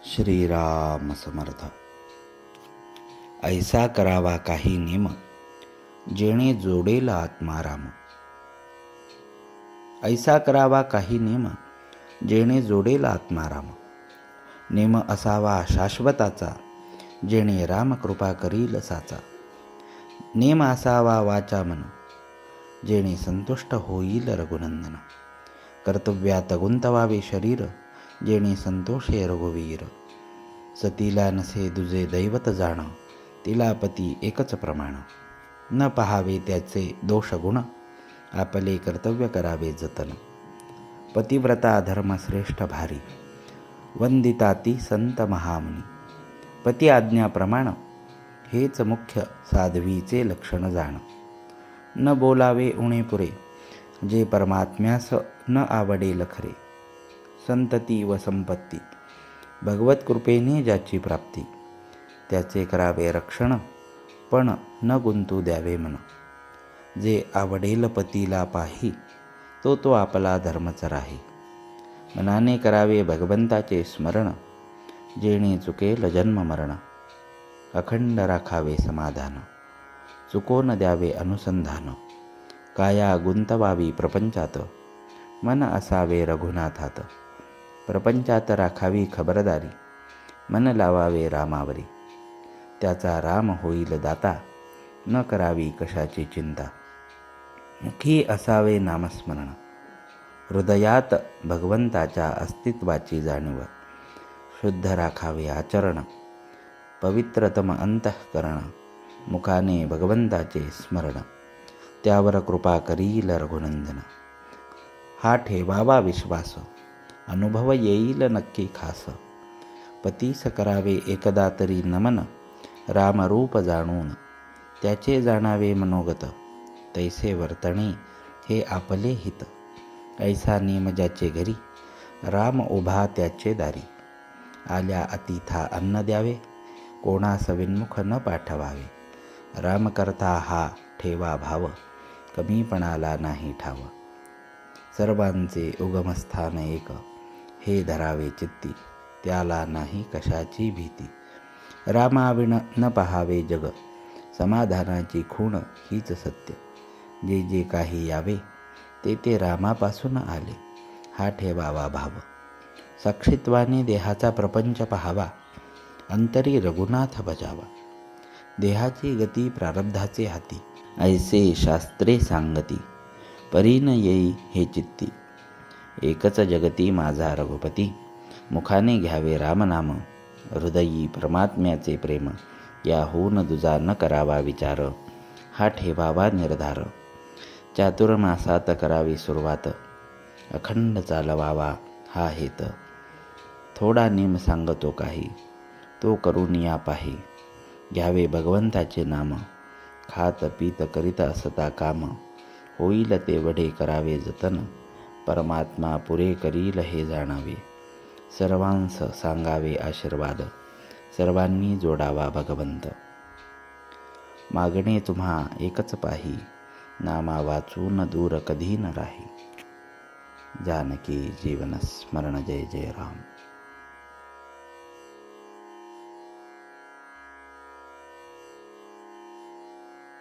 श्रीराम समर्थ. ऐसा करावा काही नेम, जेणे जोडेल आत्माराम. ऐसा करावा काही नेम, जेणे जोडेल आत्माराम. नेम असावा शाश्वताचा, जेणे राम कृपा करील साचा. नेम असावा वाचा मन, जेणे संतुष्ट होईल रघुनंदन. कर्तव्यात गुंतवावे शरीर, जेणे संतोषे रघुवीर. सतीला नसे दुजे दैवत जाण, तिला पती एकच प्रमाण. न पहावे त्याचे दोष गुण, आपले कर्तव्य करावे जतन. पतिव्रता धर्म श्रेष्ठ भारी, वंदिता ती संत महामुनी. पती आज्ञा प्रमाण, हेच मुख्य साध्वीचे लक्षण जाण. न बोलावे उणे पुरे, जे परमात्म्यास न आवडेल खरे. संतती व संपत्ती, भगवत कृपेने ज्याची प्राप्ती. त्याचे करावे रक्षण, पण न गुंतू द्यावे मन. जे आवडेल पतीला पाही, तो आपला धर्मच राही. मनाने करावे भगवंताचे स्मरण, जेणे चुकेल जन्म मरण. अखंड राखावे समाधान, चुकोन द्यावे अनुसंधान. काया गुंतवावी प्रपंचात, मन असावे रघुनाथात. प्रपंचात राखावी खबरदारी, मन लावावे रामावरी. त्याचा राम होईल दाता, न करावी कशाची चिंता. मुखी असावे नामस्मरण, हृदयात भगवंताच्या अस्तित्वाची जाणीव. शुद्ध राखावे आचरण, पवित्रतम अंतःकरण. मुखाने भगवंताचे स्मरण, त्यावर कृपा करील रघुनंदन. हा ठेवावा विश्वास, अनुभव येईल नक्की खास. पतीस करावे एकदा तरी नमन, रामरूप जाणून. त्याचे जाणावे मनोगत, तैसे वर्तणे हे आपले हित. ऐसा नेम ज्याचे घरी, राम उभा त्याचे दारी. आल्या अतिथा अन्न द्यावे, कोणास विन्मुख न पाठवावे. राम करता हा ठेवा भाव, कमीपणाला नाही ठाव. सर्वांचे उगमस्थान एक, हे धरावे चित्ती. त्याला नाही कशाची भीती. रामाविण न पहावे जग, समाधानाची खूण हीच सत्य. जे जे काही यावे, ते रामापासून आले. हा ठेवावा भाव, साक्षीत्वाने देहाचा प्रपंच पहावा. अंतरी रघुनाथ भजावा. देहाची गती प्रारब्धाचे हाती, ऐसे शास्त्रे सांगती. परीन येई हे चित्ती, एकच जगती माझा रघुपती. मुखाने घ्यावे रामनाम, हृदयी परमात्म्याचे प्रेम. याहून दुजा न करावा विचार, हा ठेवावा निर्धार. चातुर्मासात करावी सुरुवात, अखंड चालवावा हा हेत. थोडा नेम सांगतो काही, तो करून या पाही. घ्यावे भगवंताचे नाम, खात पीत करीत असता काम. होईल तेवढे करावे जतन, परमात्मा पुरे करील हे जाणावे. सर्वांस सांगावे आशीर्वाद, सर्वांनी जोडावा भगवंत. मागणे तुम्हा एकच पाही, नामा वाचून दूर कधी न राही. जानकी जीवन स्मरण जय जय राम.